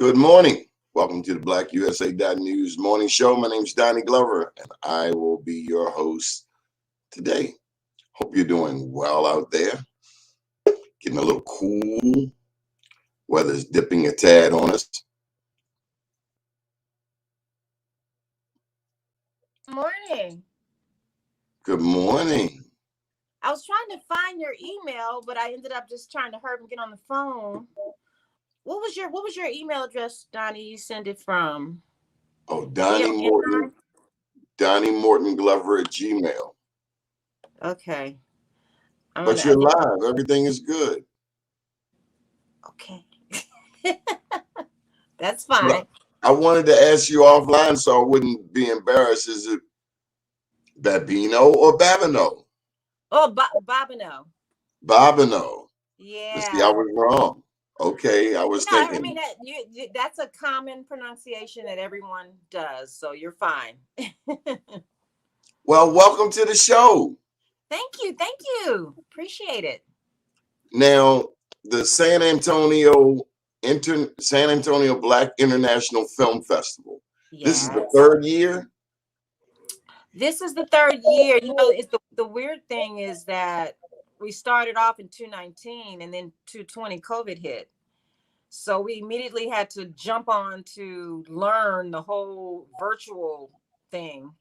Good morning. Welcome to the BlackUSA.News morning show. My name is Donnie Glover, and I will be your host today. Hope you're doing well out there. Getting a little cool. Weather's dipping a tad on us. Morning. Good morning. I was trying to find your email, but I ended up just trying to hurry and get on the phone. What was your email address, Donnie? You send it from? Oh, Donnie Morton Glover at Gmail. Okay. But you're live. Everything is good. Okay. That's fine. Well, I wanted to ask you offline so I wouldn't be embarrassed. Is it Babineaux or Babineaux? Oh, Babineaux. Babineaux. Yeah. See, I was wrong. Okay, I was thinking. I mean, that's a common pronunciation that everyone does, so you're fine. Well, welcome to the show. Thank you. Appreciate it. Now, the San Antonio Black International Film Festival. Yes. This is the third year? This is the third year. You know, it's the weird thing is that we started off in 2019 and then 2020 COVID hit. So we immediately had to jump on to learn the whole virtual thing.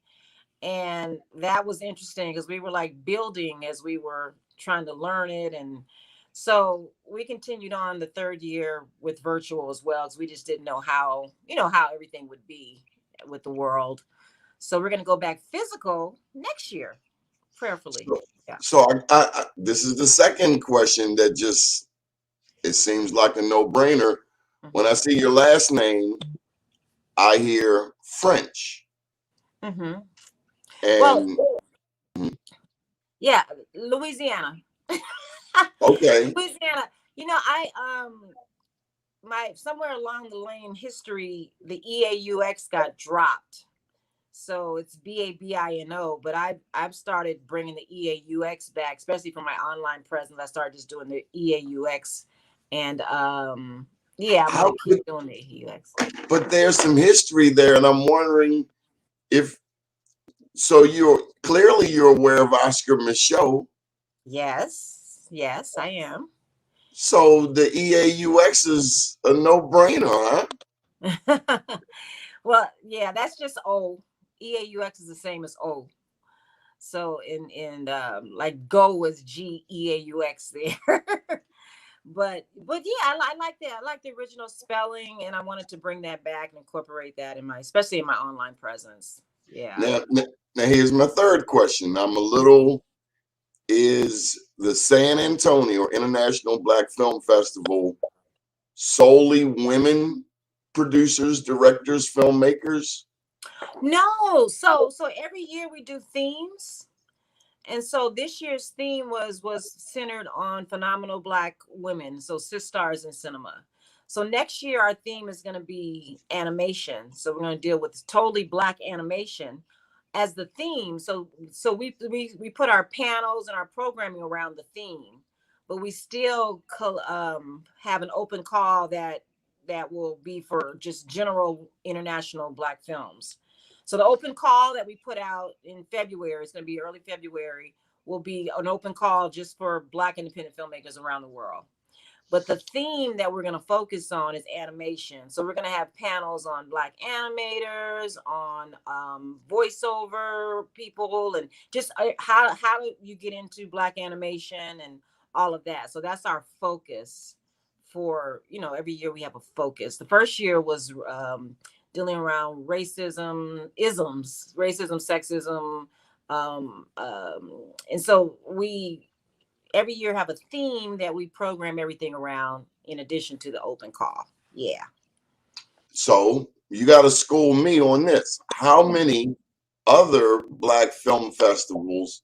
And that was interesting because we were like building as we were trying to learn it. And so we continued on the third year with virtual as well, because we just didn't know how everything would be with the world. So we're going to go back physical next year, prayerfully. So I this is the second question that just, it seems like a no-brainer. Mm-hmm. When I see your last name, I hear French. Mm-hmm. And yeah, Louisiana. Okay. Louisiana. You know, my somewhere along the lane history, the EAUX got dropped. So it's BABINO, but I've started bringing the EAUX back, especially for my online presence. I started just doing the EAUX, and I'm gonna keep doing the EAUX. But there's some history there, and I'm wondering if you're aware of Oscar Michaud. Yes, I am. So the EAUX is a no-brainer, huh? Well, yeah, that's just O. EAUX is the same as O. So in like go is GEAUX there. but yeah, I like that. I like the original spelling, and I wanted to bring that back and incorporate that especially in my online presence. Yeah. Now here's my third question. Is the San Antonio International Black Film Festival solely women producers, directors, filmmakers? No. So every year we do themes. And so this year's theme was centered on phenomenal Black women, so sis stars in cinema. So next year our theme is going to be animation. So we're going to deal with totally Black animation as the theme. So we put our panels and our programming around the theme, but we still have an open call that will be for just general international Black films. So the open call that we put out in February, it's going to be early February, will be an open call just for Black independent filmmakers around the world. But the theme that we're going to focus on is animation. So we're going to have panels on Black animators, on voiceover people, and just how do you get into Black animation and all of that. So that's our focus for, every year we have a focus. The first year was dealing around racism, sexism. And so we every year have a theme that we program everything around in addition to the open call. Yeah. So you got to school me on this. How many other Black film festivals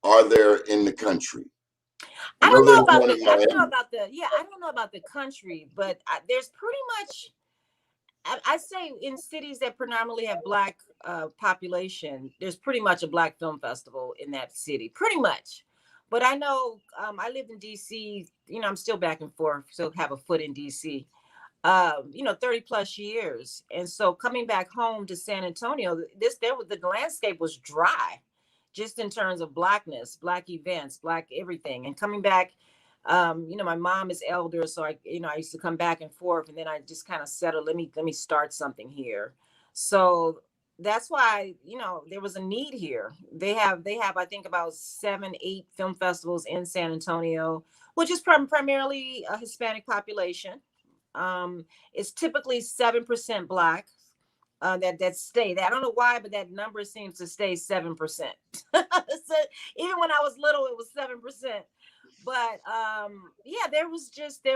are there in the country? I don't know about the country, but there's pretty much, I say in cities that predominantly have Black population, there's pretty much a Black film festival in that city, pretty much. But I know I lived in DC, I'm still back and forth, so have a foot in DC. 30 plus years. And so coming back home to San Antonio, the landscape was dry, just in terms of blackness, black events, black everything. And coming back, my mom is elder, so I used to come back and forth, and then I just kind of settled. Let me start something here. So that's why there was a need here. They have I think about 7, 8 film festivals in San Antonio, which is primarily a Hispanic population. It's typically 7% black. That stay. I don't know why, but that number seems to stay 7%. So even when I was little, it was 7%. But yeah, there was just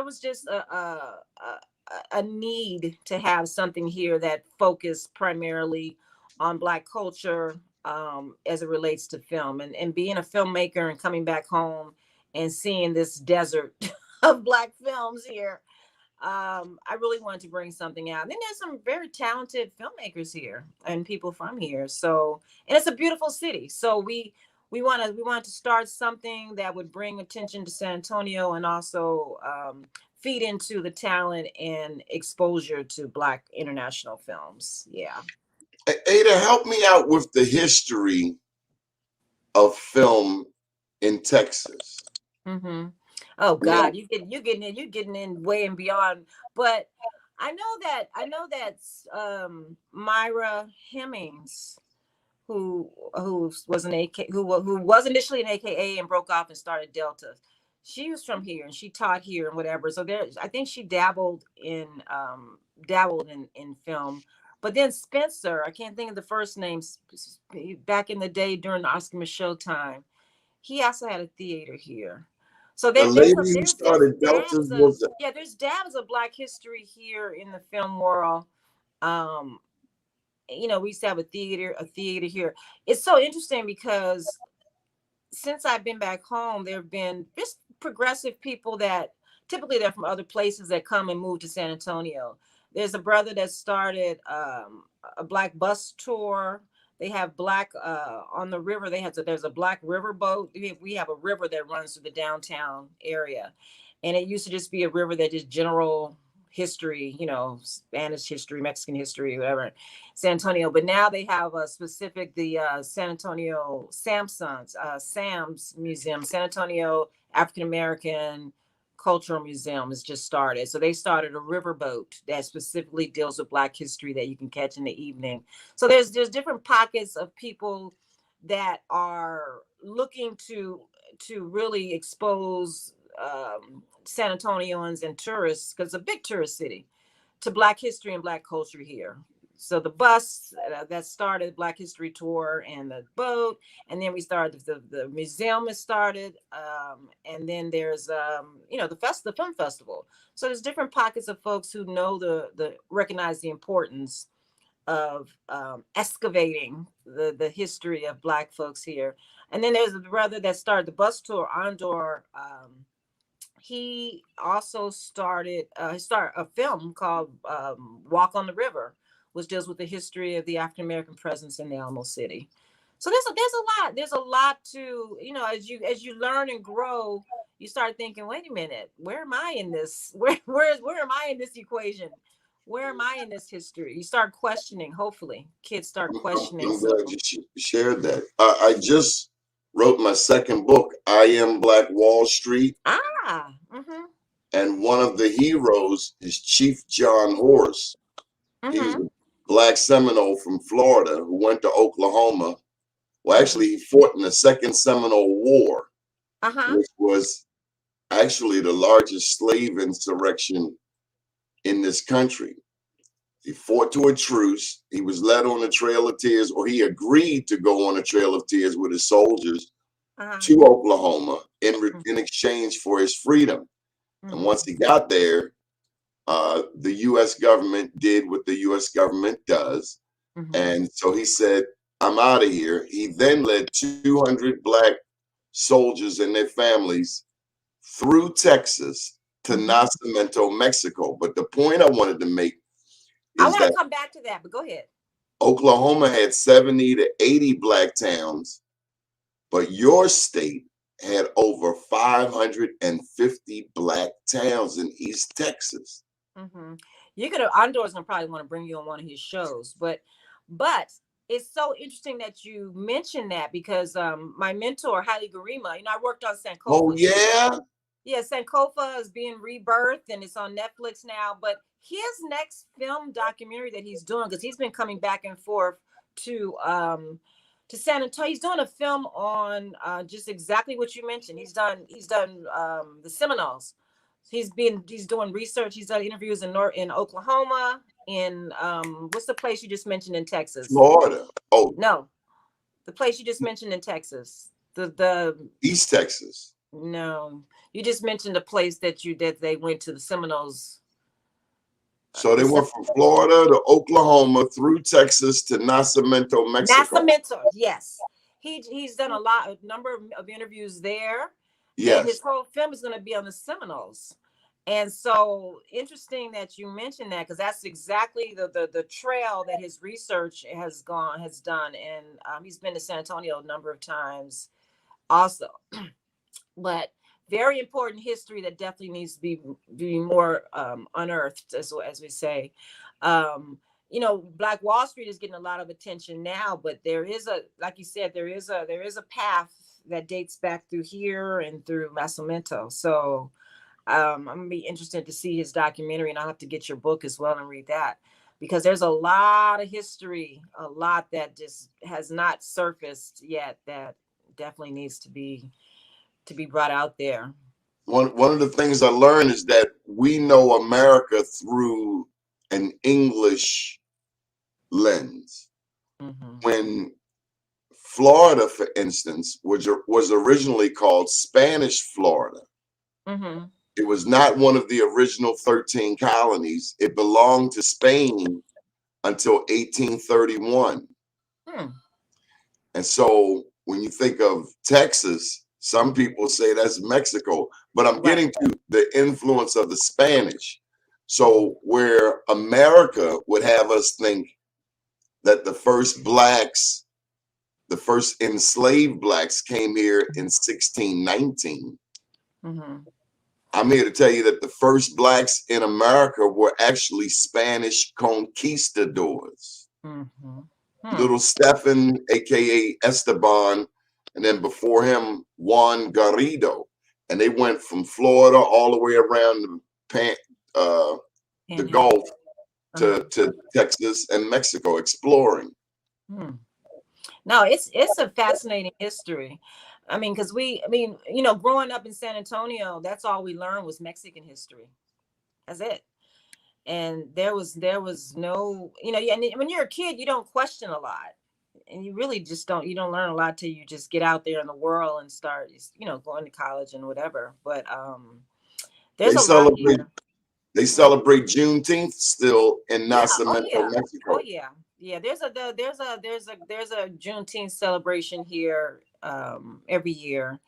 a need to have something here that focused primarily on black culture, as it relates to film, and being a filmmaker and coming back home and seeing this desert of black films here. I really wanted to bring something out. And then there's some very talented filmmakers here and people from here. So, and it's a beautiful city. So we wanted to start something that would bring attention to San Antonio, and also feed into the talent and exposure to Black international films. Yeah. Ada, help me out with the history of film in Texas. Mm-hmm. Oh Now, God, you getting in way and beyond. But I know that Myra Hemmings, who was an AK, who was initially an AKA and broke off and started Delta. She was from here and she taught here and whatever. So there, I think she dabbled in film. But then Spencer, I can't think of the first names. Back in the day during the Oscar Michaud time, he also had a theater here. So the there's lady who there's started Deltas dabs of, was yeah, there's dabs of Black history here in the film world. Um, we used to have a theater here. It's so interesting because since I've been back home, there have been just progressive people that typically they're from other places that come and move to San Antonio. There's a brother that started a Black bus tour. They have Black on the river. There's a Black river boat. We have a river that runs through the downtown area, and it used to just be a river that is general history, Spanish history, Mexican history, whatever, San Antonio. But now they have a specific, the San Antonio Sam's Museum, San Antonio African American Cultural Museum has just started. So they started a riverboat that specifically deals with Black history that you can catch in the evening. So there's different pockets of people that are looking to really expose San Antonians and tourists, because it's a big tourist city, to Black history and Black culture here. So the bus that started Black History Tour and the boat, and then we started the museum has started, and then there's the film festival. So there's different pockets of folks who know the recognize the importance of excavating the history of Black folks here. And then there's a brother that started the bus tour, Andor. He also started a film called Walk on the River, which deals with the history of the African American presence in the Alamo City. So there's a lot to, as you learn and grow, you start thinking, wait a minute, where am I in this? Where am I in this equation? Where am I in this history? You start questioning. Hopefully kids start questioning. I'm So glad you shared that. I just wrote my second book, I Am Black Wall Street, mm-hmm, and one of the heroes is Chief John Horse. He was mm-hmm, a Black Seminole from Florida who went to Oklahoma. Well, mm-hmm, actually, he fought in the Second Seminole War, uh-huh, which was actually the largest slave insurrection in this country. He fought to a truce. He was led on the Trail of Tears, or he agreed to go on the Trail of Tears with his soldiers uh-huh, to Oklahoma in exchange for his freedom. And mm-hmm, once he got there, the U.S. government did what the U.S. government does. mm-hmm, And so he said, I'm out of here. He then led 200 Black soldiers and their families through Texas to mm-hmm. Nacimiento, Mexico. But the point I wanted to make I is want that to come back to that, but go ahead. Oklahoma had 70 to 80 Black towns, but your state had over 550 Black towns in East Texas. Mm-hmm. You're gonna Andor's gonna probably want to bring you on one of his shows, but it's so interesting that you mentioned that because my mentor Haile Garima, I worked on Oh Sankofa. yeah. Yeah, Sankofa is being rebirthed and it's on Netflix now. But his next film documentary that he's doing, because he's been coming back and forth to San Antonio. He's doing a film on just exactly what you mentioned. He's done the Seminoles. He's doing research. He's done interviews in Oklahoma, in what's the place you just mentioned in Texas? Florida. Oh No, the place you just mentioned in Texas. The East Texas. No, you just mentioned a place that they went to, the Seminoles. So they went from Florida to Oklahoma through Texas to Nacimiento, Mexico. Nacimiento, yes. He's done a number of interviews there. Yes. And his whole film is going to be on the Seminoles. And so interesting that you mentioned that, because that's exactly the trail that his research has done. And he's been to San Antonio a number of times also. But very important history that definitely needs to be more unearthed, as we say. Black Wall Street is getting a lot of attention now, but there is like you said, there is a path that dates back through here and through Nacimiento. So I'm gonna be interested to see his documentary, and I'll have to get your book as well and read that, because there's a lot of history, a lot that just has not surfaced yet that definitely needs to be brought out there. One of the things I learned is that we know America through an English lens. Mm-hmm. When Florida, for instance, was originally called Spanish Florida. Mm-hmm. It was not one of the original 13 colonies. It belonged to Spain until 1831. And so when you think of Texas, some people say that's Mexico, but I'm getting to the influence of the Spanish. So where America would have us think that the first enslaved blacks came here in 1619. Mm-hmm. I'm here to tell you that the first blacks in America were actually Spanish conquistadors. Mm-hmm. Little Stefan, aka Esteban, and then before him, Juan Garrido. And they went from Florida all the way around the Gulf to Texas and Mexico exploring. No, it's a fascinating history. I mean, because growing up in San Antonio, that's all we learned was Mexican history. That's it. And there was no, and when you're a kid, you don't question a lot. And you really just don't learn a lot till you just get out there in the world and start, going to college and whatever. But there's a lot here. They celebrate Juneteenth still in Nacimiento, Mexico. Oh yeah. Yeah, there's a Juneteenth celebration here every year.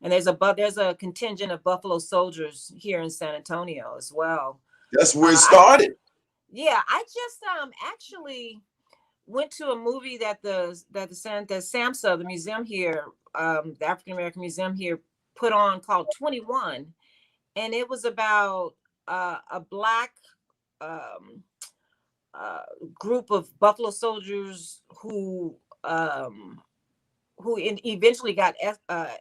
And there's a contingent of Buffalo Soldiers here in San Antonio as well. That's where it started. I just actually went to a movie that the SAMHSA, the museum here, the African American Museum here, put on, called 21, and it was about a black group of Buffalo Soldiers who eventually got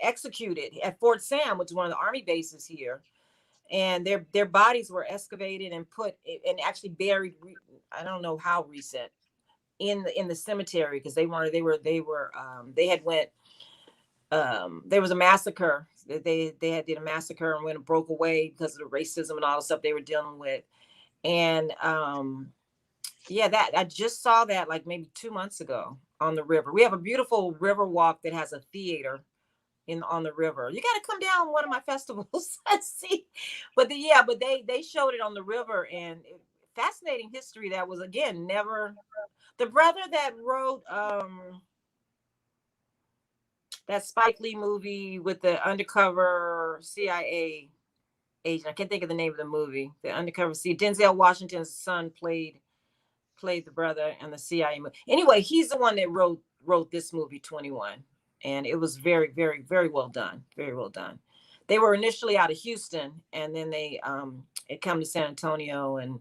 executed at Fort Sam, which is one of the Army bases here. And their bodies were excavated and put and actually buried. I don't know how recent, in the cemetery, because they had went. There was a massacre. They had did a massacre and went and broke away because of the racism and all the stuff they were dealing with. And that I just saw that like maybe 2 months ago on the river. We have a beautiful river walk that has a theater on the river. You got to come down one of my festivals and see. But they showed it on the river, and fascinating history that was, again, never. The brother that wrote that Spike Lee movie with the undercover CIA agent. I can't think of the name of the movie. The undercover Denzel Washington's son played the brother in the CIA movie. Anyway, he's the one that wrote this movie 21, and it was very, very, very well done. Very well done. They were initially out of Houston, and then they it come to San Antonio, and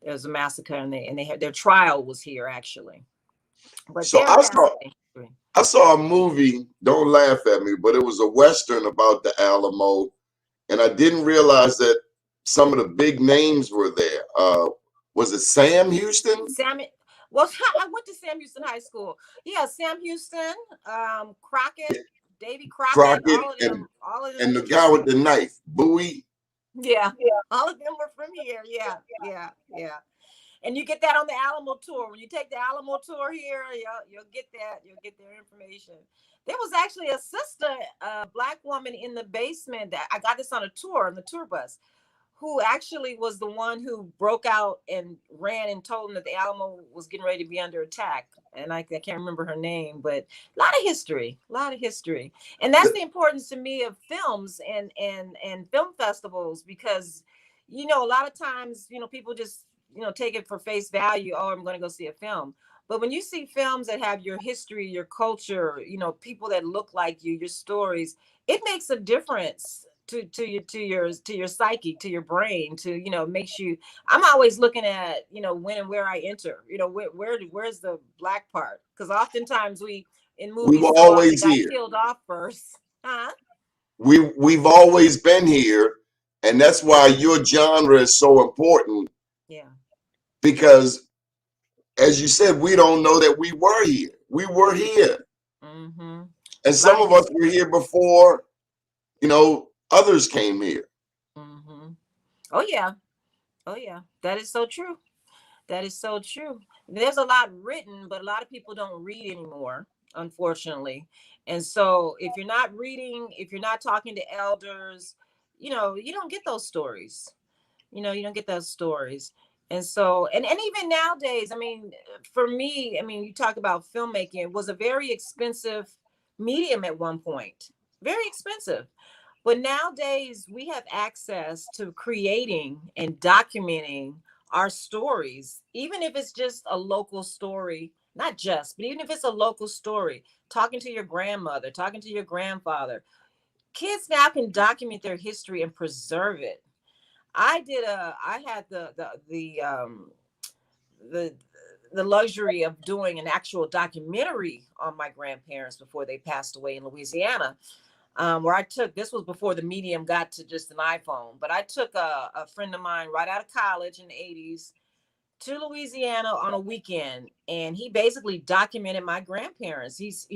There was a massacre, and they had their trial was here actually. But So they're fascinating. I saw a movie, don't laugh at me, but it was a Western about the Alamo, and I didn't realize that some of the big names were there. Was it Sam Houston? Sam, well, I went to Sam Houston High School. Yeah, Sam Houston, Crockett, Davy Crockett, Crockett all of them and the teachers. guy with the knife, Bowie. Yeah, all of them were from here. Yeah, yeah, yeah. And you get that on the Alamo tour. When you take the Alamo tour here, you'll get that. You'll get their information. There was actually a sister, a black woman in the basement that I got this on a tour on the tour bus, who actually was the one who broke out and ran and told them that the Alamo was getting ready to be under attack. And I can't remember her name, but a lot of history, a lot of history. And that's the importance to me of films and film festivals, because, a lot of times, people just, take it for face value. Oh, I'm going to go see a film. But when you see films that have your history, your culture, people that look like you, your stories, it makes a difference to your psyche, to your brain, makes you. I'm always looking at when and where I enter, where's the black part, because oftentimes we in We movies were so often always got here. killed off first. Huh? We've always been here, and that's why your genre is so important. Yeah. Because, as you said, we don't know that we were here. We were here, and some of us were here before, others came here. Oh yeah, oh yeah, that is so true. That is so true. There's a lot written, but a lot of people don't read anymore, unfortunately. And so if you're not reading, if you're not talking to elders, you don't get those stories. You don't get those stories. And so, and even nowadays, I mean, for me, I mean, you talk about filmmaking, it was a very expensive medium at one point, very expensive. But nowadays, we have access to creating and documenting our stories, even if it's just a local story, not just, but even if it's a local story, talking to your grandmother, talking to your grandfather. Kids now can document their history and preserve it. I had the the luxury of doing an actual documentary on my grandparents before they passed away in Louisiana, where I took, this was before the medium got to just an iPhone, but I took a friend of mine right out of college in the 80s to Louisiana on a weekend, and he basically documented my grandparents. He's,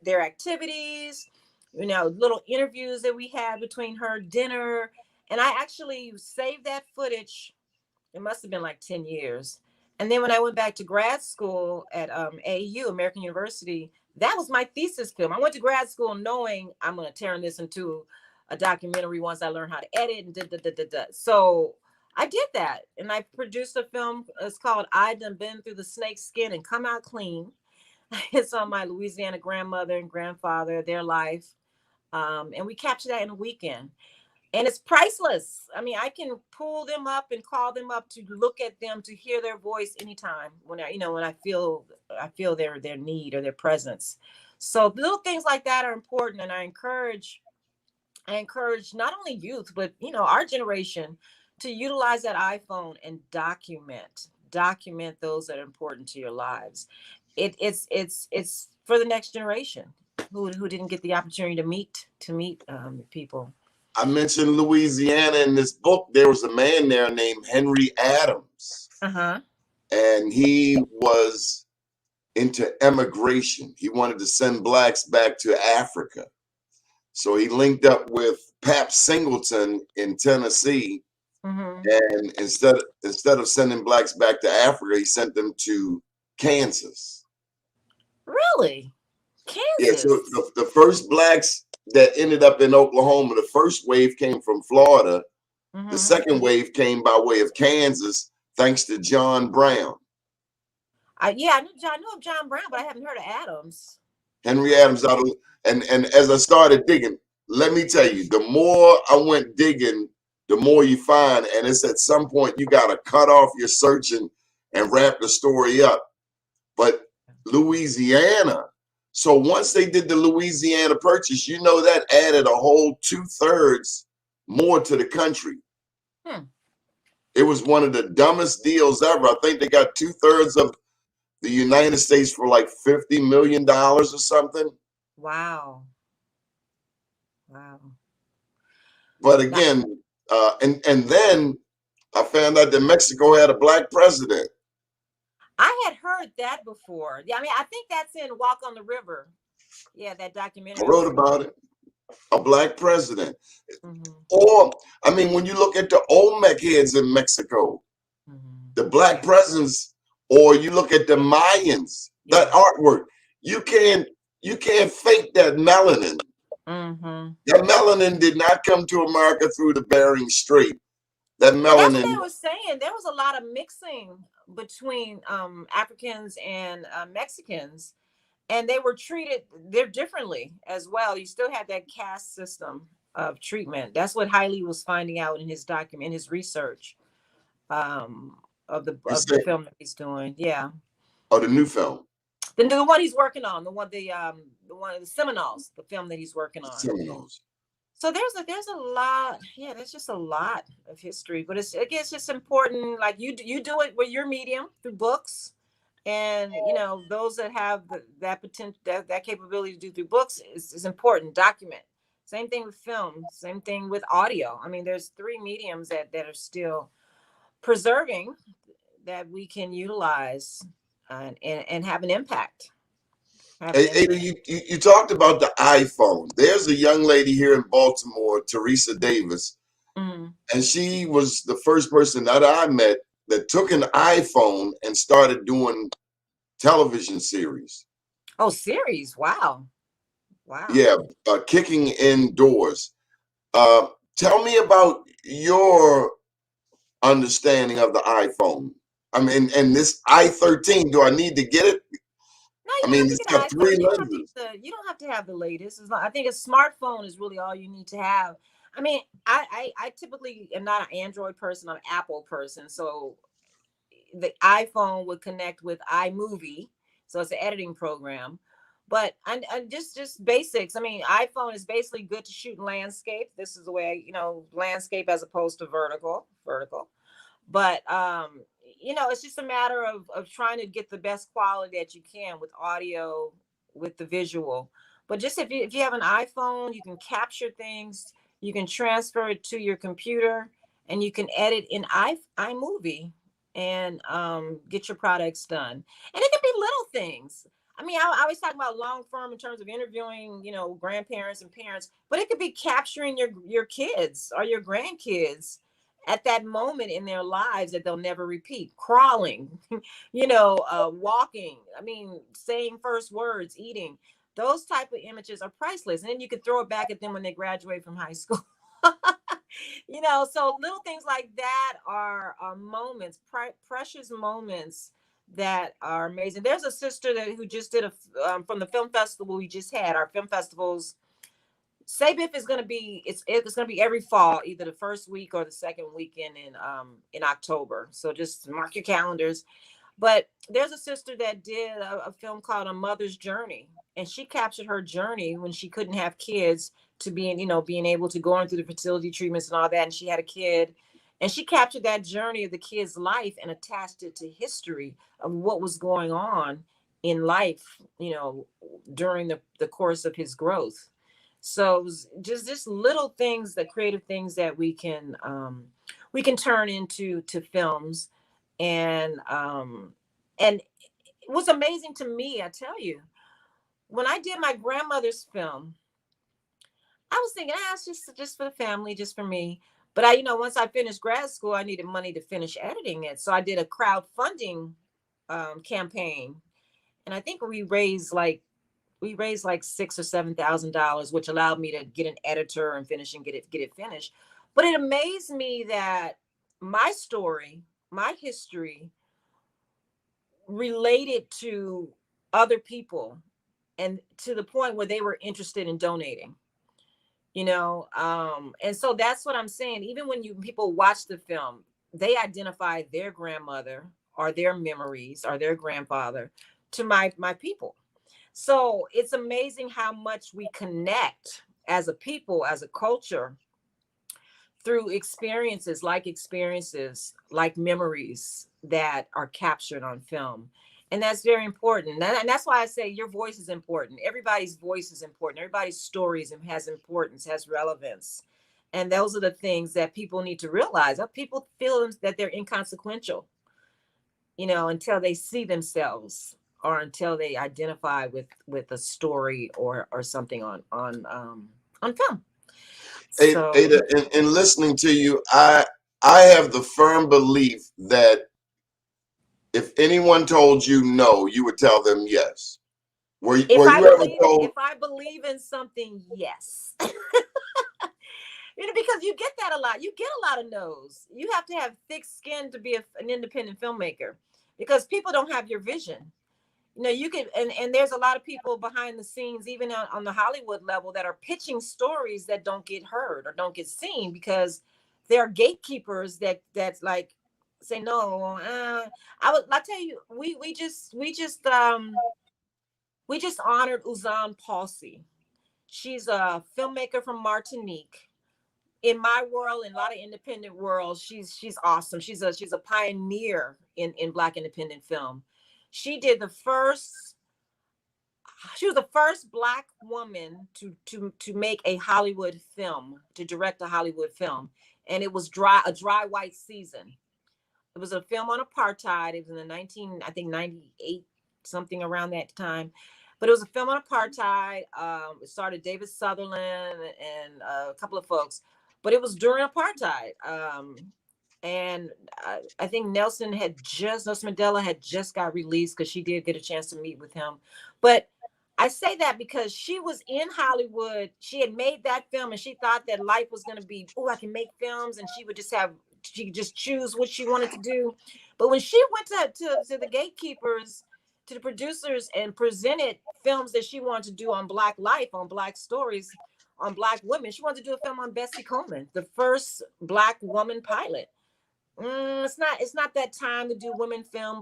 their activities, little interviews that we had between her dinner. And I actually saved that footage. It must have been like 10 years. And then when I went back to grad school at AU, American University, that was my thesis film. I went to grad school knowing I'm going to turn this into a documentary once I learn how to edit and So I did that. And I produced a film. It's called I Done Been Through the Snake Skin and Come Out Clean. It's on my Louisiana grandmother and grandfather, their life. And we captured that in a weekend. And it's priceless. I mean, I can pull them up and call them up to look at them, to hear their voice anytime when I feel their need or their presence. So little things like that are important, and I encourage not only youth, but our generation to utilize that iPhone and document those that are important to your lives. It's for the next generation who didn't get the opportunity to meet people. I mentioned Louisiana in this book. There was a man there named Henry Adams, and he was into emigration. He wanted to send blacks back to Africa. So he linked up with Pap Singleton in Tennessee, and instead of sending blacks back to Africa, he sent them to Kansas. Really? Kansas? Yeah, so the first blacks that ended up in Oklahoma, the first wave came from Florida. The second wave came by way of Kansas, thanks to John Brown. I knew of John Brown, but I haven't heard of Adams. Henry Adams and as I started digging, let me tell you, the more I went digging, the more you find. And it's at some point you got to cut off your searching and wrap the story up. But Louisiana. So once they did the Louisiana Purchase, that added a whole 2/3 more to the country. It was one of the dumbest deals ever. I think they got 2/3 of the United States for like $50 million or something. Wow. Wow. But Now, again, and then I found out that Mexico had a black president. I had heard that before. Yeah, I mean, I think that's in Walk on the River. Yeah, that I documentary I was wrote thinking. about it. A black president. Hmm. Or, I mean, when you look at the Olmec heads in Mexico, Hmm. the black Yeah. presidents, or you look at the Mayans, that Yeah. artwork, you can't fake that melanin. Hmm. That melanin did not come to America through the Bering Strait. That Yeah, that's what melanin, they were saying. There was a lot of mixing between Africans and Mexicans, and they were treated there differently as well. You still had that caste system of treatment. That's what Hailey was finding out in his document, in his research um, you of say, the film that he's doing. Yeah, or the new film, the one he's working on, the one of the Seminoles, the film that he's working the on. Seminoles. So there's a lot, yeah, there's just a lot of history, but it's again it's just important. Like you do it with your medium through books, and you know those that have that potential that capability to do through books is important. Document. Same thing with film. Same thing with audio. I mean, there's three mediums that are still preserving that we can utilize and have an impact. Have an Ada, impact. you talked about the iPhone. There's a young lady here in Baltimore, Teresa Davis, Mm. and she was the first person that I met that took an iPhone and started doing television series. Oh, series! Wow, wow. Yeah, kicking indoors. Uh, Tell me about your understanding of the iPhone. I mean, and this i13, do I need to get it? No, I you don't mean, have to it's get got an iPhone. three You don't have to lenses. you don't have to have the latest. I think a smartphone is really all you need to have. I mean, I typically am not an Android person. I'm an Apple person. So the iPhone would connect with iMovie, so it's an editing program. But I just basics. I mean, iPhone is basically good to shoot landscape. This is the way landscape as opposed to vertical. But it's just a matter of trying to get the best quality that you can with audio, with the visual. But just if you have an iPhone, you can capture things, you can transfer it to your computer, and you can edit in iMovie and get your products done. And it can be little things. I mean, I always talk about long form in terms of interviewing, grandparents and parents, but it could be capturing your kids or your grandkids at that moment in their lives that they'll never repeat. Crawling, walking. I mean, saying first words, eating. Those type of images are priceless, and then you could throw it back at them when they graduate from high school. So little things like that are moments, precious moments that are amazing. There's a sister who just did from the film festival we just had. Our film festivals, SABIF is going to be it's going to be every fall, either the first week or the second weekend in October. So just mark your calendars. But there's a sister that did a film called A Mother's Journey, and she captured her journey when she couldn't have kids to being able to go on through the fertility treatments and all that. And she had a kid, and she captured that journey of the kid's life and attached it to history of what was going on in life, during the course of his growth. So it was just little things, the creative things that we can turn into to films, and it was amazing to me. I tell you, when I did my grandmother's film, I was thinking, it's just for the family, just for me. But once I finished grad school, I needed money to finish editing it, so I did a crowdfunding campaign, and I think we raised like $6,000 or $7,000, which allowed me to get an editor and finish and get it finished. But it amazed me that my story, my history, related to other people, and to the point where they were interested in donating. And so that's what I'm saying. Even when people watch the film, they identify their grandmother or their memories or their grandfather to my people. So it's amazing how much we connect as a people, as a culture, through experiences like memories that are captured on film. And that's very important. And that's why I say your voice is important. Everybody's voice is important. Everybody's stories has importance, has relevance. And those are the things that people need to realize. People feel that they're inconsequential, until they see themselves or until they identify with a story or something on film. So Ada, in listening to you, I have the firm belief that if anyone told you no, you would tell them yes. if Were I you ever believe told? if I believe in something, yes. Because you get that a lot. You get a lot of no's. You have to have thick skin to be an independent filmmaker because people don't have your vision. You can, and there's a lot of people behind the scenes, even on the Hollywood level, that are pitching stories that don't get heard or don't get seen because there are gatekeepers that's like say no. I tell you, we just honored Uzan Palsi. She's a filmmaker from Martinique. In my world, in a lot of independent worlds, she's awesome. She's a pioneer in Black independent film. She did the first she was the first Black woman to make a Hollywood film, to direct a Hollywood film, and it was a dry white season. It was a film on apartheid. It was in the 98, something around that time. But it was a film on apartheid. It started David Sutherland and a couple of folks, but it was during apartheid. And I think Nelson Mandela had just got released because she did get a chance to meet with him. But I say that because she was in Hollywood. She had made that film and she thought that life was going to be, oh, I can make films, and she could just choose what she wanted to do. But when she went to the gatekeepers, to the producers, and presented films that she wanted to do on Black life, on Black stories, on Black women, she wanted to do a film on Bessie Coleman, the first Black woman pilot. It's not that time to do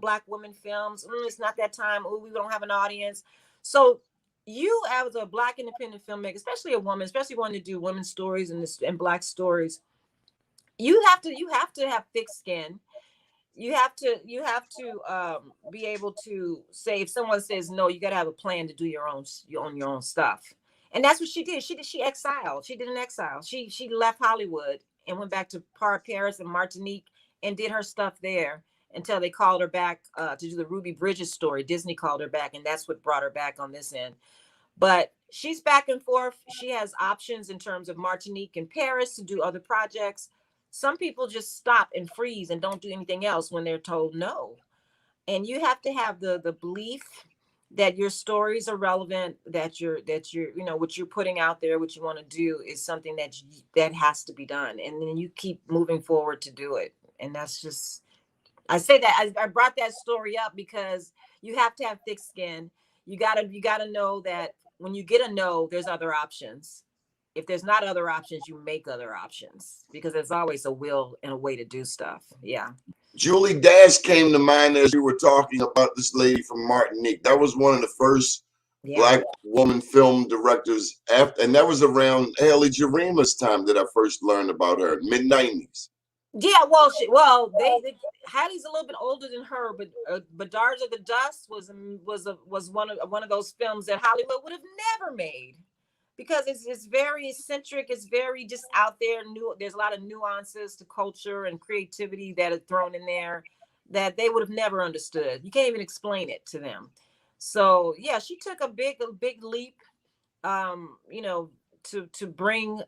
Black women films. It's not that time. Oh, we don't have an audience. So you, as a Black independent filmmaker, especially a woman, especially wanting to do women's stories and Black stories, you have to have thick skin. You have to be able to say, if someone says no, you got to have a plan to do your own stuff. And that's what she did. She exiled. She did an exile. She left Hollywood and went back to Paris and Martinique and did her stuff there until they called her back to do the Ruby Bridges story. Disney called her back, and that's what brought her back on this end. But she's back and forth. She has options in terms of Martinique and Paris to do other projects. Some people just stop and freeze and don't do anything else when they're told no. And you have to have the belief that your stories are relevant, that you're what you're putting out there, what you want to do is something that has to be done, and then you keep moving forward to do it. And that's just, I say that I brought that story up because you have to have thick skin. You gotta know that when you get a no, there's other options. If there's not other options, you make other options because there's always a will and a way to do stuff. Yeah. Julie Dash came to mind as you were talking about this lady from Martinique. That was one of the first Yeah. Black woman film directors after, and that was around Haley Jarima's time that I first learned about her, mid-90s. Yeah, they Hattie's a little bit older than her, but Daughters of the Dust was one of those films that Hollywood would have never made because it's very eccentric, it's very just out there. There's a lot of nuances to culture and creativity that are thrown in there that they would have never understood. You can't even explain it to them. So yeah, she took a big leap, you know, to bring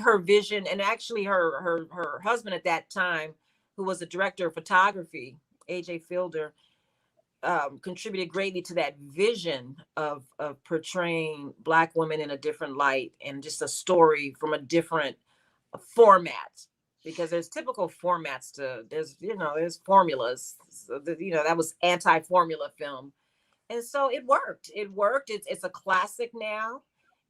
her vision, and actually her husband at that time, who was the director of photography, AJ Fielder, contributed greatly to that vision of portraying Black women in a different light and just a story from a different format, because there's typical formats there's formulas. So that was anti-formula film, and so it worked. It's a classic now,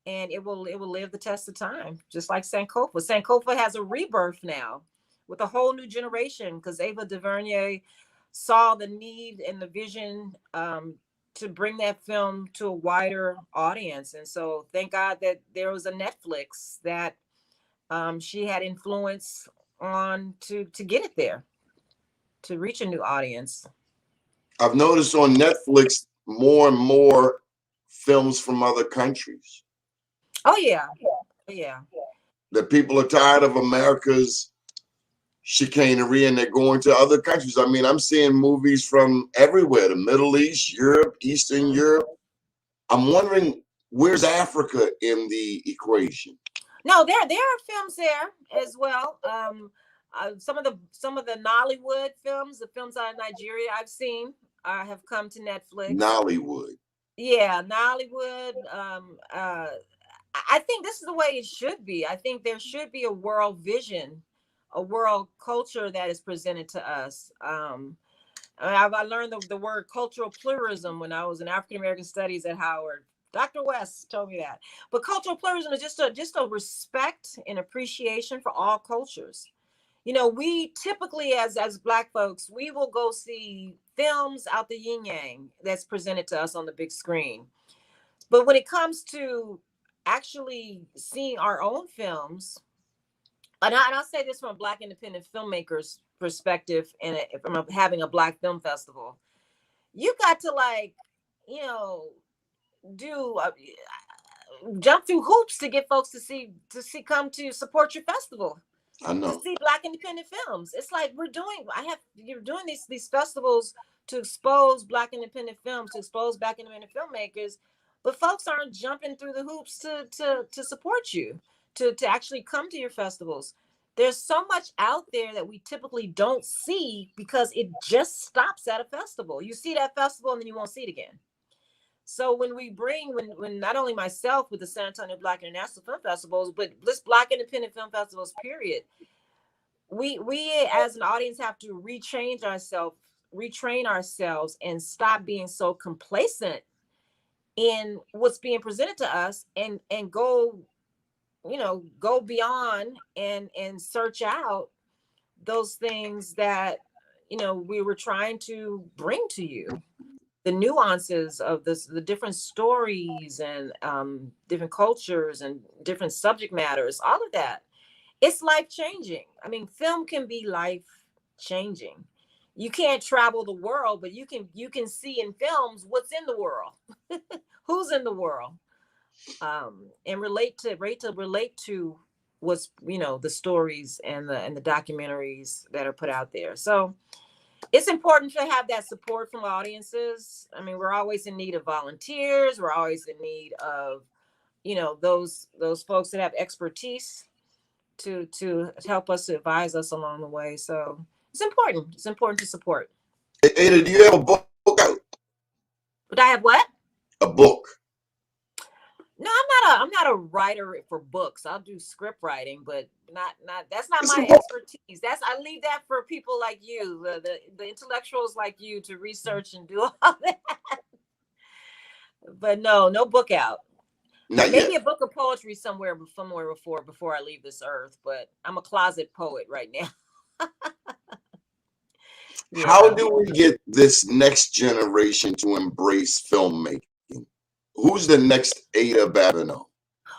and it will live the test of time, just like Sankofa has a rebirth now with a whole new generation, because Ava DuVernay saw the need and the vision, to bring that film to a wider audience. And so thank God that there was a Netflix that She had influence on to get it there, to reach a new audience. I've noticed on Netflix more and more films from other countries. Oh yeah, yeah. That people are tired of America's chicanery and they're going to other countries. I mean, I'm seeing movies from everywhere, the Middle East, Europe, Eastern Europe. I'm wondering, where's Africa in the equation? No, there are films there as well. Some of the Nollywood films, the films out of Nigeria I've seen, have come to Netflix. Nollywood. Yeah, Nollywood. I think this is the way it should be. I think there should be a world vision, a world culture that is presented to us. I learned the word cultural pluralism when I was in African American Studies at Howard. Dr. West told me that. But cultural pluralism is just a respect and appreciation for all cultures. You know, we typically as Black folks, we will go see films out the yin yang that's presented to us on the big screen. But when it comes to actually seeing our own films, and I'll say this from a Black independent filmmaker's perspective, and from having a Black film festival, you got to, like, you know, do jump through hoops to get folks to come to support your festival, I know. to see Black independent films. It's like you're doing these festivals to expose Black independent films, to expose Black independent filmmakers, but folks aren't jumping through the hoops to support you, to actually come to your festivals. There's so much out there that we typically don't see because it just stops at a festival. You see that festival and then you won't see it again. So when not only myself with the San Antonio Black International Film Festivals, but this Black Independent Film Festivals, period, we as an audience have to retrain ourselves, and stop being so complacent in what's being presented to us, and go, go beyond and search out those things that we were trying to bring to you, the nuances of the different stories, and different cultures and different subject matters, all of that. It's life changing. I mean, film can be life changing. You can't travel the world, but you can see in films what's in the world, who's in the world, and relate to what's, the stories and the documentaries that are put out there. So it's important to have that support from audiences. I mean, we're always in need of volunteers. We're always in need of, those folks that have expertise to help us, to advise us along the way. So it's important. It's important to support. Ada, do you have a book out? But I have what? A book. No, I'm not a writer for books. I'll do script writing, but not that's not my expertise. I leave that for people like you, the intellectuals like you, to research and do all that. But no book out. Not Maybe yet. a book of poetry somewhere before I leave this earth, but I'm a closet poet right now. Yeah. How do we get this next generation to embrace filmmaking? Who's the next Ada Babineaux?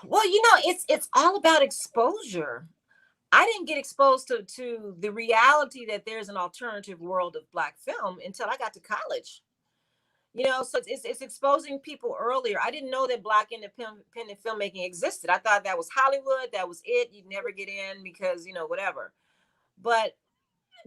Well, it's all about exposure. I didn't get exposed to the reality that there's an alternative world of Black film until I got to college. So it's exposing people earlier. I didn't know that Black independent filmmaking existed. I thought that was Hollywood. That was it. You'd never get in because, whatever. But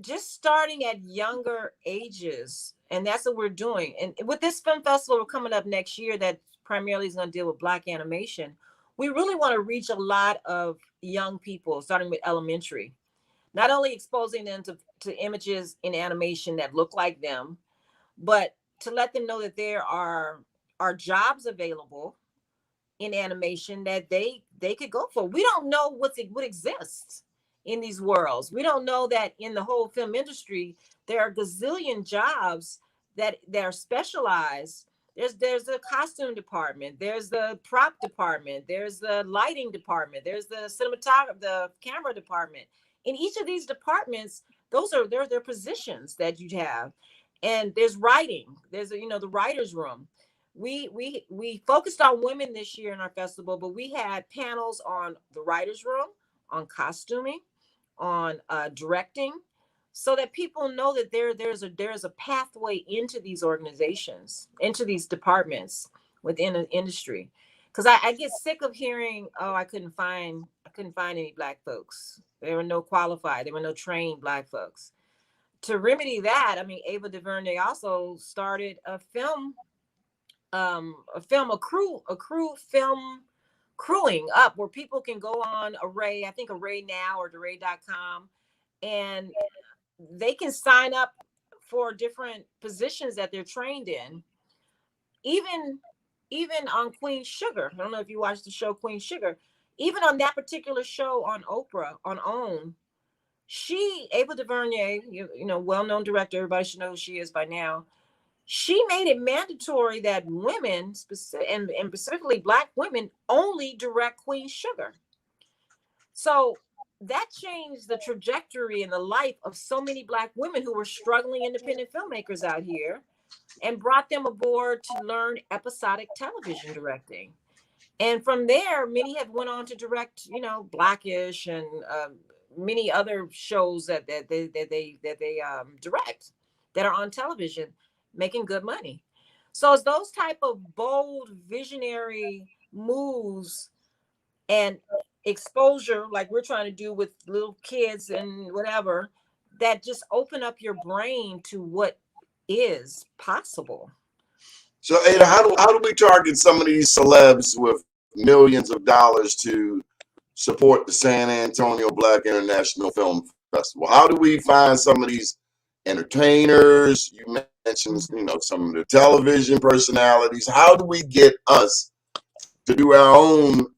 just starting at younger ages, and that's what we're doing. And with this film festival we're coming up next year that primarily is going to deal with Black animation, we really want to reach a lot of young people, starting with elementary, not only exposing them to images in animation that look like them, but to let them know that there are jobs available in animation that they could go for. We don't know what exists in these worlds. We don't know that in the whole film industry there are gazillion jobs that are specialized. There's the costume department, there's the prop department, there's the lighting department, there's the cinematography, the camera department. In each of these departments, those are their positions that you'd have. And there's writing, there's the writer's room. We focused on women this year in our festival, but we had panels on the writer's room, on costuming, on directing, so that people know that there's a pathway into these organizations, into these departments within an industry. Because I get sick of hearing, oh, I couldn't find any black folks. There were no qualified, there were no trained black folks. To remedy that, I mean, Ava DuVernay also started a crew film crewing up where people can go on Array, I think Array Now or Array.com, and they can sign up for different positions that they're trained in. Even even on Queen Sugar. I don't know if you watched the show Queen Sugar. Even on that particular show on Oprah, on OWN, Ava DuVernay, well-known director, everybody should know who she is by now. She made it mandatory that women, and specifically black women, only direct Queen Sugar. So that changed the trajectory and the life of so many black women who were struggling independent filmmakers out here, and brought them aboard to learn episodic television directing. And from there, many have went on to direct, Blackish and many other shows that they direct that are on television, making good money. So it's those type of bold, visionary moves and exposure, like we're trying to do with little kids and whatever, that just open up your brain to what is possible. So, Ada, how do we target some of these celebs with millions of dollars to support the San Antonio Black International Film Festival? How do we find some of these entertainers? You mentioned, some of the television personalities. How do we get us to do our own,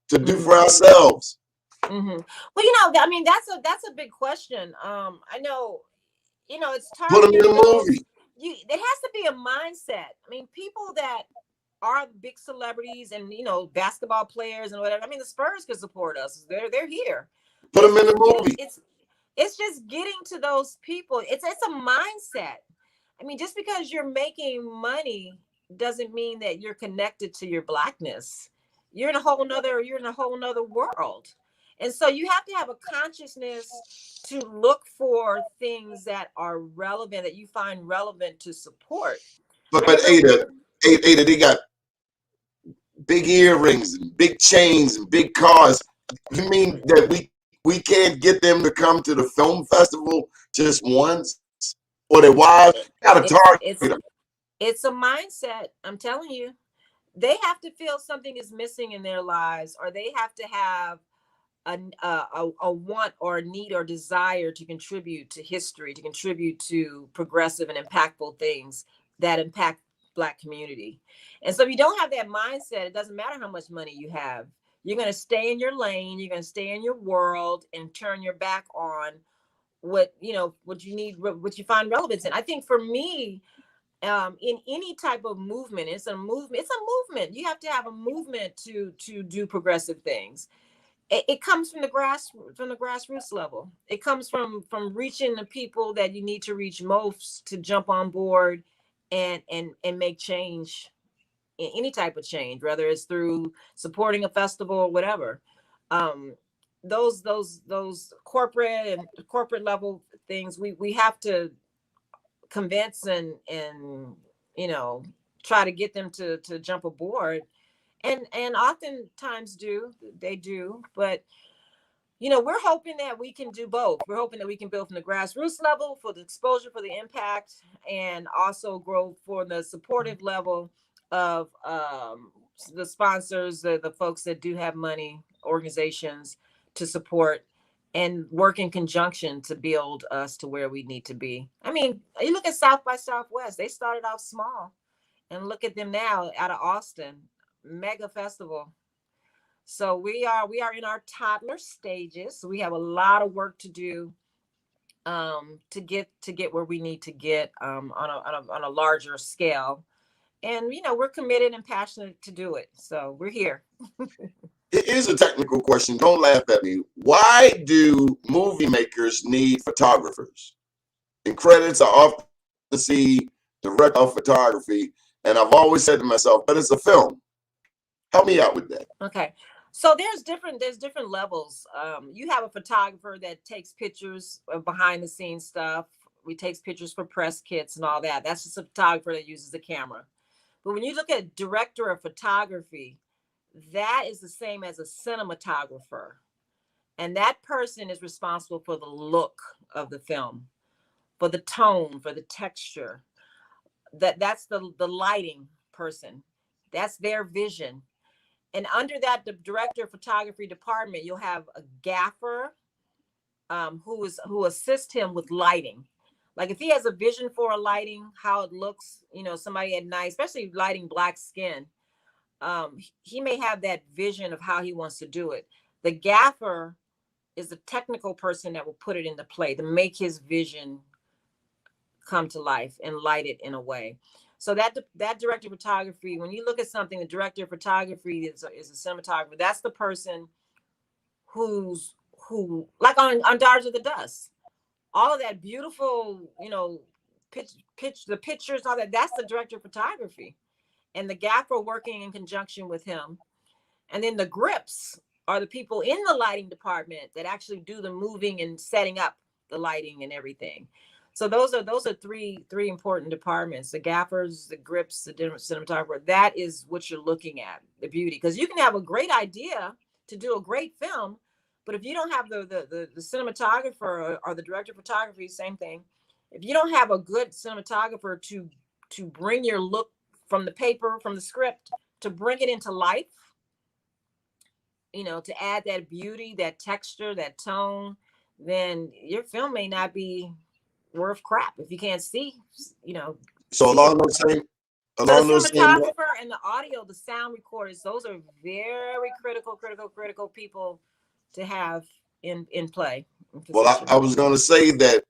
to do for ourselves? Well, I mean, that's a big question. I know, it's Put them in targeting a those. movie. It has to be a mindset. I mean, people that are big celebrities and basketball players and whatever. I mean, the Spurs could support us. They're here. Put them in a movie. It's just getting to those people. It's a mindset. I mean, just because you're making money doesn't mean that you're connected to your blackness. You're in a whole nother world. And so you have to have a consciousness to look for things that are relevant, that you find relevant to support. But Ada, they got big earrings and big chains and big cars. You mean that we can't get them to come to the film festival just once? Or their wives got to target them? It's a mindset. I'm telling you, they have to feel something is missing in their lives, or they have to have a want or a need or desire to contribute to history, to contribute to progressive and impactful things that impact Black community. And so if you don't have that mindset, it doesn't matter how much money you have. You're going to stay in your lane, you're going to stay in your world and turn your back on what you need, what you find relevance in. I think for me, in any type of movement, it's a movement. You have to have a movement to do progressive things. It comes from the grassroots level. It comes from reaching the people that you need to reach most to jump on board and make change, any type of change, whether it's through supporting a festival or whatever. Those corporate level things, we have to convince and try to get them to jump aboard, and oftentimes they do, but we're hoping that we can do both. We're hoping that we can build from the grassroots level for the exposure, for the impact, and also grow for the supportive level of the sponsors, the folks that do have money, organizations to support and work in conjunction to build us to where we need to be. I mean, you look at South by Southwest, they started off small, and look at them now out of Austin, mega festival. So we are in our toddler stages. So we have a lot of work to do to get where we need to get on a larger scale. And we're committed and passionate to do it. So we're here. It is a technical question. Don't laugh at me. Why do movie makers need photographers? In credits, I often see director of photography, and I've always said to myself, but it's a film. Help me out with that. Okay. So there's different levels. You have a photographer that takes pictures of behind the scenes stuff. We takes pictures for press kits and all that. That's just a photographer that uses the camera. But when you look at director of photography, that is the same as a cinematographer. And that person is responsible for the look of the film, for the tone, for the texture. That's the lighting person. That's their vision. And under that, the director of photography department, you'll have a gaffer, who assists him with lighting. Like if he has a vision for a lighting, how it looks, somebody at night, especially lighting black skin, he may have that vision of how he wants to do it. The gaffer is a technical person that will put it into play to make his vision come to life and light it in a way. So that director of photography, when you look at something, the director of photography is a cinematographer. That's the person who like on Daughters of the Dust, all of that beautiful, the pictures, all that. That's the director of photography, and the gaffer working in conjunction with him. And then the grips are the people in the lighting department that actually do the moving and setting up the lighting and everything. So those are three important departments: the gaffers, the grips, the cinematographer. That is what you're looking at, the beauty. Because you can have a great idea to do a great film, but if you don't have the cinematographer or the director of photography, same thing. If you don't have a good cinematographer to bring your look from the paper, from the script, to bring it into life, to add that beauty, that texture, that tone, then your film may not be worth crap if you can't see. So see along those same so the along those same cinematographer and the audio, the sound recorders, those are very critical people to have in play. In well, I was going to say that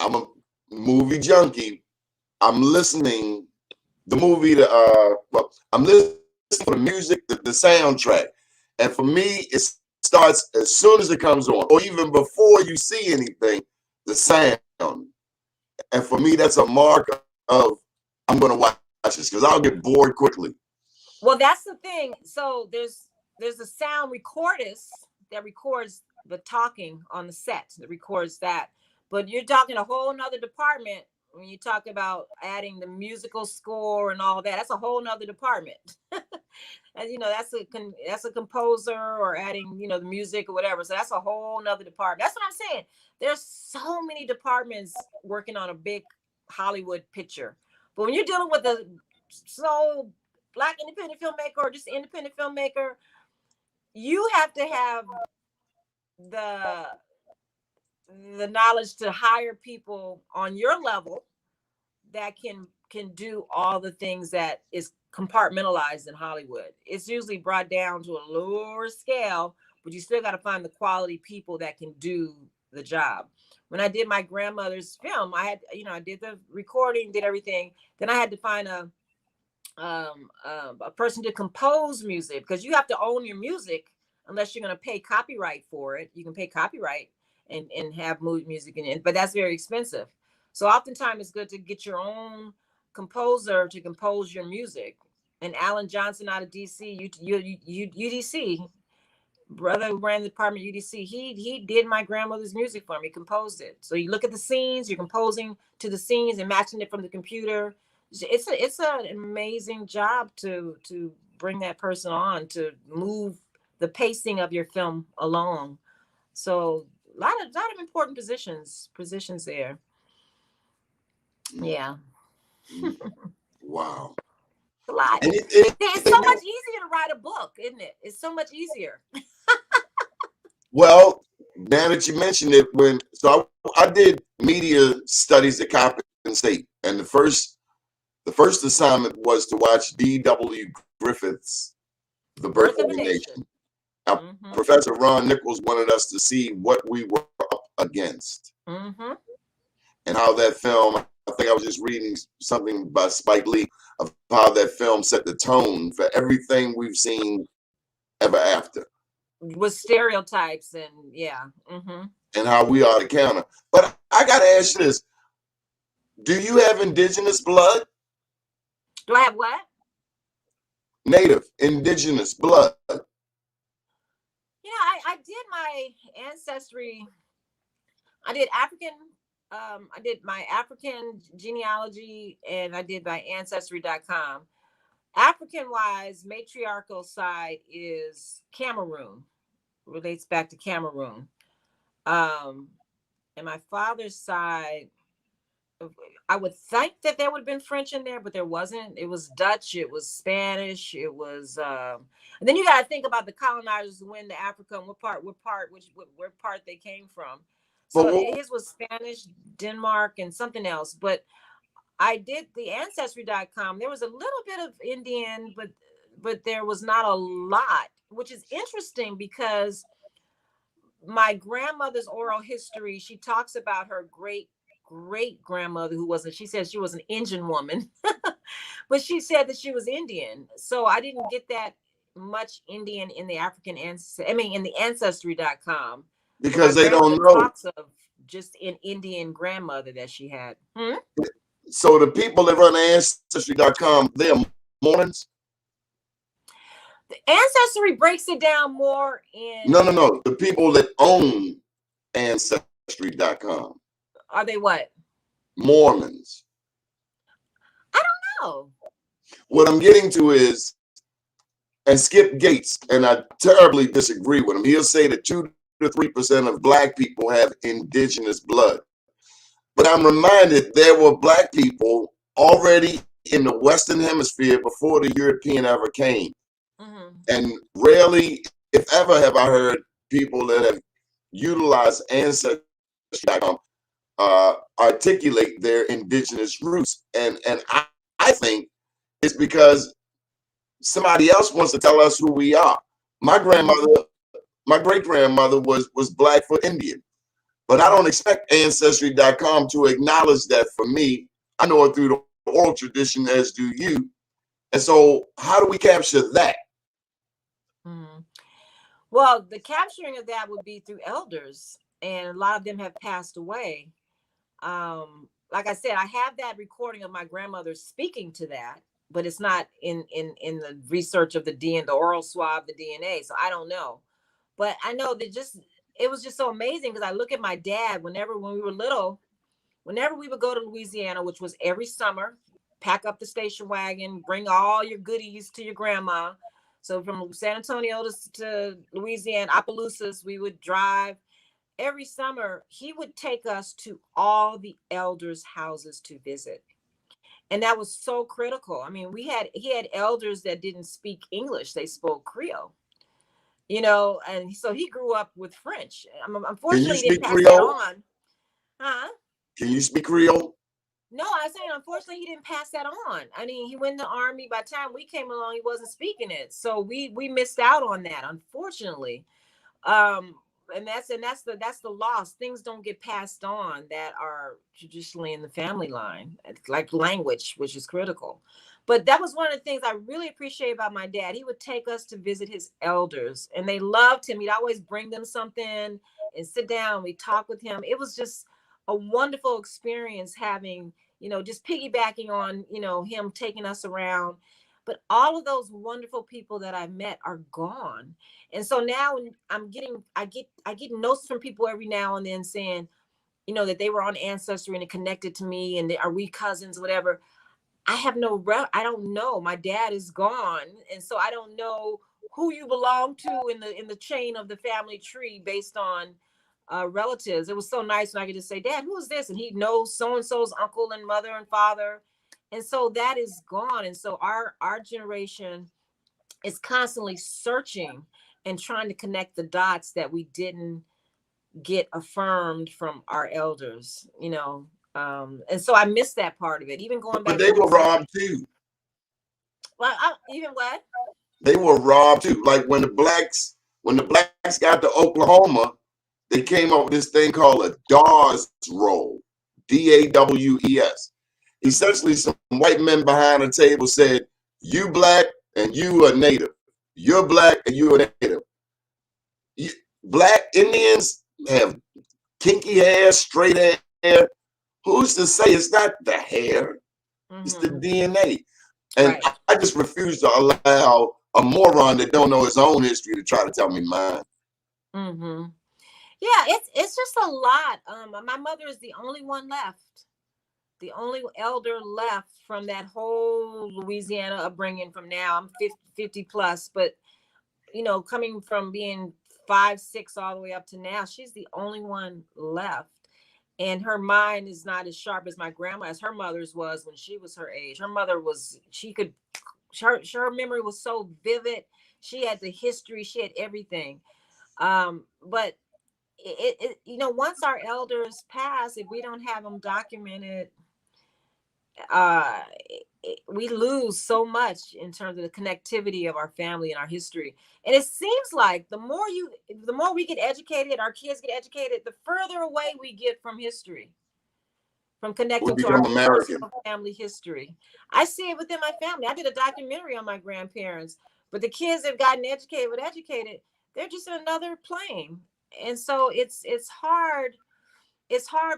I'm a movie junkie. I'm listening the movie to well, I'm listening to the music, the soundtrack, and for me, it starts as soon as it comes on, or even before you see anything, the sound. And for me, that's a mark of I'm going to watch this because I'll get bored quickly. Well, that's the thing. So there's a sound recordist that records the talking on the set, that records that. But you're talking a whole nother department when you talk about adding the musical score and all that. That's a whole nother department. And that's a composer, or adding the music or whatever. So that's a whole nother department. That's what I'm saying. There's so many departments working on a big Hollywood picture. But when you're dealing with a so Black independent filmmaker or just independent filmmaker, you have to have the knowledge to hire people on your level that can do all the things that is compartmentalized in Hollywood. It's usually brought down to a lower scale, but you still got to find the quality people that can do the job. When I did my grandmother's film, I had, I did the recording, did everything. Then I had to find a person to compose music, because you have to own your music unless you're going to pay copyright for it. You can pay copyright and have music in it, but that's very expensive. So oftentimes it's good to get your own composer to compose your music. And Alan Johnson out of DC, UDC, brother who ran the department UDC, he did my grandmother's music for me, composed it. So you look at the scenes, you're composing to the scenes and matching it from the computer. It's an amazing job to bring that person on to move the pacing of your film along. So a lot of important positions there. Yeah. Wow. A lot. And It's so much easier to write a book, isn't it? It's so much easier. Well, now that you mentioned it, I did media studies at Coppin State, and the first assignment was to watch D.W. Griffith's The Birth of a Nation. Now, Professor Ron Nichols wanted us to see what we were up against, and how that film. I think I was just reading something by Spike Lee of how that film set the tone for everything we've seen ever after. With stereotypes and and how we are to counter. But I got to ask you this: do you have indigenous blood? Do I have what? Native, indigenous blood. I did my ancestry. I did African. I did my African genealogy, and I did my Ancestry.com. African wise, matriarchal side is Cameroon. Relates back to Cameroon. Um, and my father's side, I would think that there would have been French in there, but there wasn't. It was Dutch, it was Spanish, it was and then you gotta think about the colonizers who went to Africa and where part they came from. But So his was Spanish, Denmark, and something else. But I did the Ancestry.com. There was a little bit of Indian, but there was not a lot, which is interesting because my grandmother's oral history, she talks about her great grandmother who wasn't, she said she was an Indian woman, but she said that she was Indian. So I didn't get that much Indian in the in the Ancestry.com. But my because they grandmother don't know. talks of just an Indian grandmother that she had. So the people that run Ancestry.com, they're Mormons? The Ancestry breaks it down more in. No. The people that own Ancestry.com. Are they what? Mormons. I don't know. What I'm getting to is, and Skip Gates, and I terribly disagree with him. He'll say that 2 to 3% of Black people have indigenous blood. But I'm reminded there were Black people already in the Western Hemisphere before the European ever came. And rarely, if ever, have I heard people that have utilized Ancestry.com articulate their indigenous roots. And I think it's because somebody else wants to tell us who we are. My grandmother, my great-grandmother was Blackfoot Indian. But I don't expect Ancestry.com to acknowledge that for me. I know it through the oral tradition, as do you. And so how do we capture that? Well, the capturing of that would be through elders, and a lot of them have passed away. Like I said, I have that recording of my grandmother speaking to that, but it's not in the research of the oral swab, the DNA. So I don't know, but I know that it was just so amazing because I look at my dad when we were little, whenever we would go to Louisiana, which was every summer, pack up the station wagon, bring all your goodies to your grandma. So from San Antonio to Louisiana, Opelousas, we would drive. Every summer, he would take us to all the elders' houses to visit. And that was so critical. I mean, he had elders that didn't speak English. They spoke Creole, and so he grew up with French. Unfortunately, he didn't pass that on. Huh? Can you speak Creole? No, I was saying, unfortunately, he didn't pass that on. I mean, he went in the Army. By the time we came along, he wasn't speaking it. So we missed out on that, unfortunately. And that's the loss. Things don't get passed on that are traditionally in the family line, like language, which is critical. But that was one of the things I really appreciate about my dad. He would take us to visit his elders, and they loved him. He'd always bring them something and sit down. We talk with him. It was just a wonderful experience having, just piggybacking on, him taking us around. But all of those wonderful people that I met are gone. And so now I get notes from people every now and then saying, that they were on Ancestry and it connected to me and are we cousins, whatever. I don't know. My dad is gone. And so I don't know who you belong to in the chain of the family tree based on relatives. It was so nice when I could just say, Dad, who is this? And he knows so-and-so's uncle and mother and father. And so that is gone. And so our generation is constantly searching and trying to connect the dots that we didn't get affirmed from our elders, and so I missed that part of it. Even going back. But they were robbed too. Well, even what? They were robbed too. Like when the blacks got to Oklahoma, they came up with this thing called a DAWS roll, DAWES. Essentially, some white men behind a table said, "You Black and you are Native. You're Black and you are Native." Black Indians have kinky hair, straight hair. Who's to say it's not the hair? It's the DNA. And right. I just refuse to allow a moron that don't know his own history to try to tell me mine. Mm-hmm. Yeah, it's just a lot. My mother is the only one left, the only elder left from that whole Louisiana upbringing. From now, I'm 50 plus, but coming from being 5, 6 all the way up to now, she's the only one left. And her mind is not as sharp as my grandma, as her mother's was when she was her age. Her mother was, her memory was so vivid. She had the history, she had everything. But once our elders pass, if we don't have them documented, uh we lose so much in terms of the connectivity of our family and our history. And it seems like the more we get educated, our kids get educated, the further away we get from history, from We connecting to our become American. personal family history. I see it within my family. I did a documentary on my grandparents, but the kids have gotten educated, they're just in another plane. And so it's hard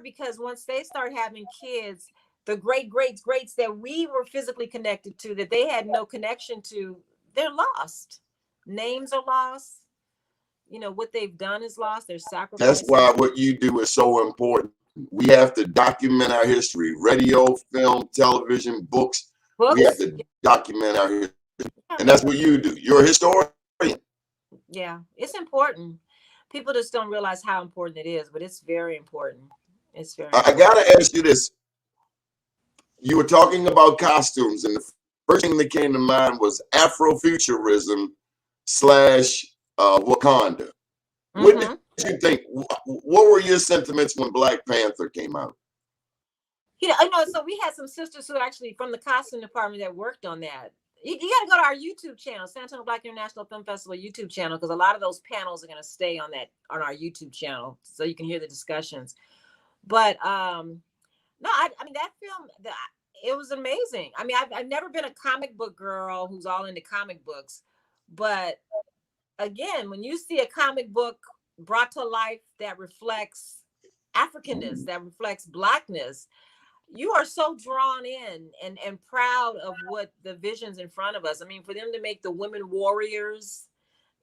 because once they start having kids, the greats that we were physically connected to, that they had no connection to, they're lost. Names are lost. What they've done is lost. Their That's sacrifices. why what you do is so important. We have to document our history, radio, film, television, books. We have Books. to document our history. And that's what you do. You're a historian. Yeah, it's important. People just don't realize how important it is, but it's very important. It's very I important. got to ask you this. You were talking about costumes, and the first thing that came to mind was Afrofuturism slash Wakanda. What did Mm-hmm. you think? What were your sentiments when Black Panther came out? So we had some sisters who actually from the costume department that worked on that. You got to go to our YouTube channel, San Antonio Black International Film Festival YouTube channel, because a lot of those panels are going to stay on our YouTube channel, so you can hear the discussions. But no, I mean that film, it was amazing. I mean, I've never been a comic book girl who's all into comic books, but again, when you see a comic book brought to life that reflects Africanness, that reflects Blackness, you are so drawn in and proud of what the visions in front of us. I mean, for them to make the women warriors,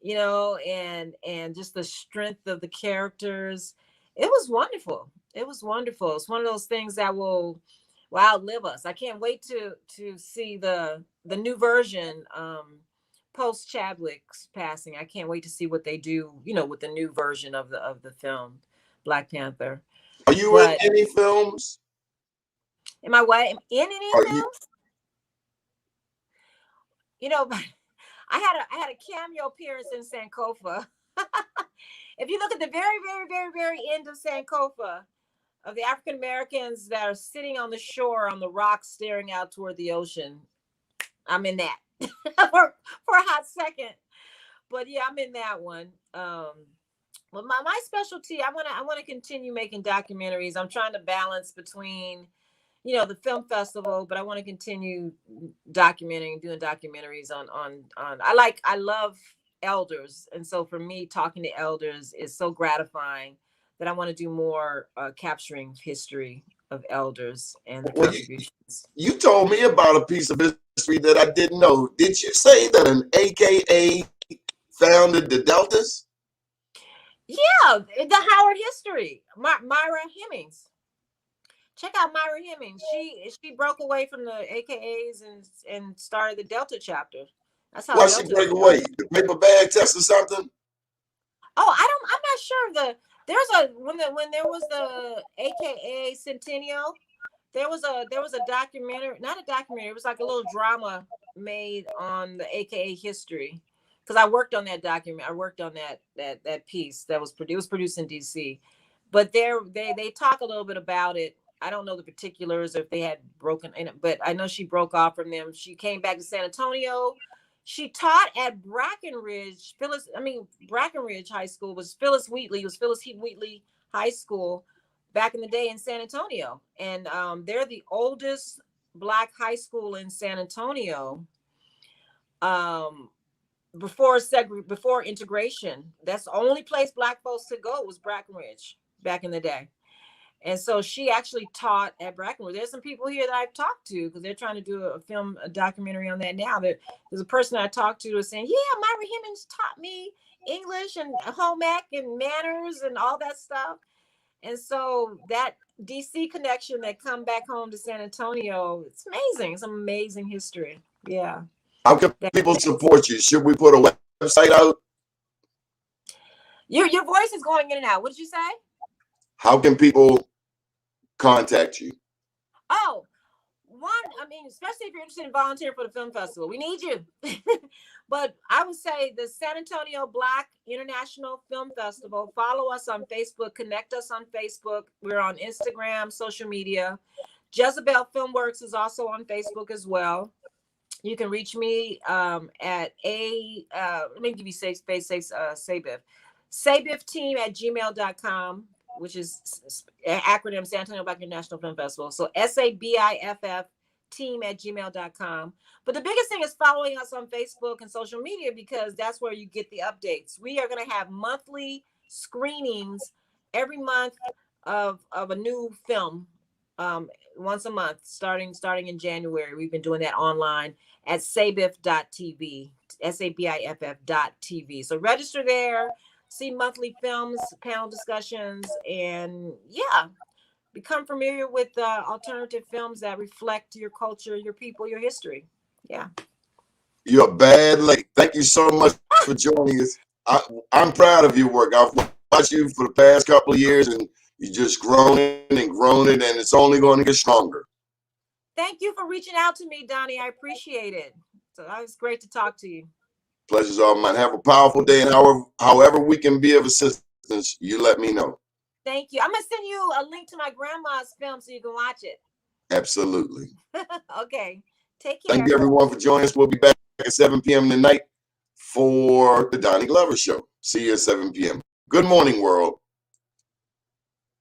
and just the strength of the characters, it was wonderful. It was wonderful. It's one of those things that will outlive us. I can't wait to see the new version post Chadwick's passing. I can't wait to see what they do, with the new version of the film Black Panther. Are you in But any films? am I what? In any Are you? films? You know, I had a cameo appearance in Sankofa. If you look at the very, very, very, very end of Sankofa, of the African Americans that are sitting on the shore on the rocks staring out toward the ocean, I'm in that for a hot second. But yeah, I'm in that one. Well, my specialty, I want to continue making documentaries. I'm trying to balance between the film festival, but I want to continue documenting, doing documentaries on I love elders. And so for me, talking to elders is so gratifying that I want to do more capturing history of elders and the Well, contributions. you told me about a piece of history that I didn't know. Did you say that an AKA founded the Deltas? Yeah, the Howard history. Myra Hemmings. Check out Myra Hemmings. She broke away from the AKAs and started the Delta chapter. That's how Why she Delta break away? started. The paper bag test or something? Oh, I'm not sure. There's a when there was the AKA Centennial, there was a documentary, not a documentary, it was like a little drama made on the AKA history. Because I worked on that document, I worked on that piece that was produced. It was produced in DC. But they talk a little bit about it. I don't know the particulars if they had broken in it, but I know she broke off from them. She came back to San Antonio. She taught at Brackenridge High School was Phyllis Wheatley. It was Phyllis Heath Wheatley High School back in the day in San Antonio. And they're the oldest Black high school in San Antonio. Before integration, that's the only place Black folks could go was Brackenridge back in the day. And so she actually taught at Brackenwood. There's some people here that I've talked to because they're trying to do a documentary on that now. There's a person I talked to was saying, yeah, Myra Hemmings taught me English and home ec and manners and all that stuff. And so that DC connection that come back home to San Antonio, it's amazing. It's amazing history. Yeah. How can people support you? Should we put a website out? Your voice is going in and out. What did you say? How can people contact you? Oh, especially if you're interested in volunteering for the film festival, we need you. But I would say the San Antonio Black International Film Festival. Follow us on Facebook. Connect us on Facebook. We're on Instagram, social media. Jezebel Filmworks is also on Facebook as well. You can reach me at let me give you sabiff@gmail.com, which is acronym San Antonio Black International Film Festival. So SABIFF team@gmail.com. But the biggest thing is following us on Facebook and social media, because that's where you get the updates. We are going to have monthly screenings every month of a new film, once a month, starting in January. We've been doing that online at sabiff.tv, SABIFF.tv. So register there, see monthly films, panel discussions, and become familiar with alternative films that reflect your culture, your people, your history. Yeah. You're a bad lady. Thank you so much for joining us. I'm proud of your work. I've watched you for the past couple of years, and you just grown it, and it's only going to get stronger. Thank you for reaching out to me, Donnie. I appreciate it. So that was great to talk to you. Pleasure's all mine. Have a powerful day, and however we can be of assistance, you let me know. Thank you. I'm going to send you a link to my grandma's film so you can watch it. Absolutely. Okay. Take care. Thank you, everyone, for joining us. We'll be back at 7 p.m. tonight for the Donnie Glover Show. See you at 7 p.m. Good morning, world.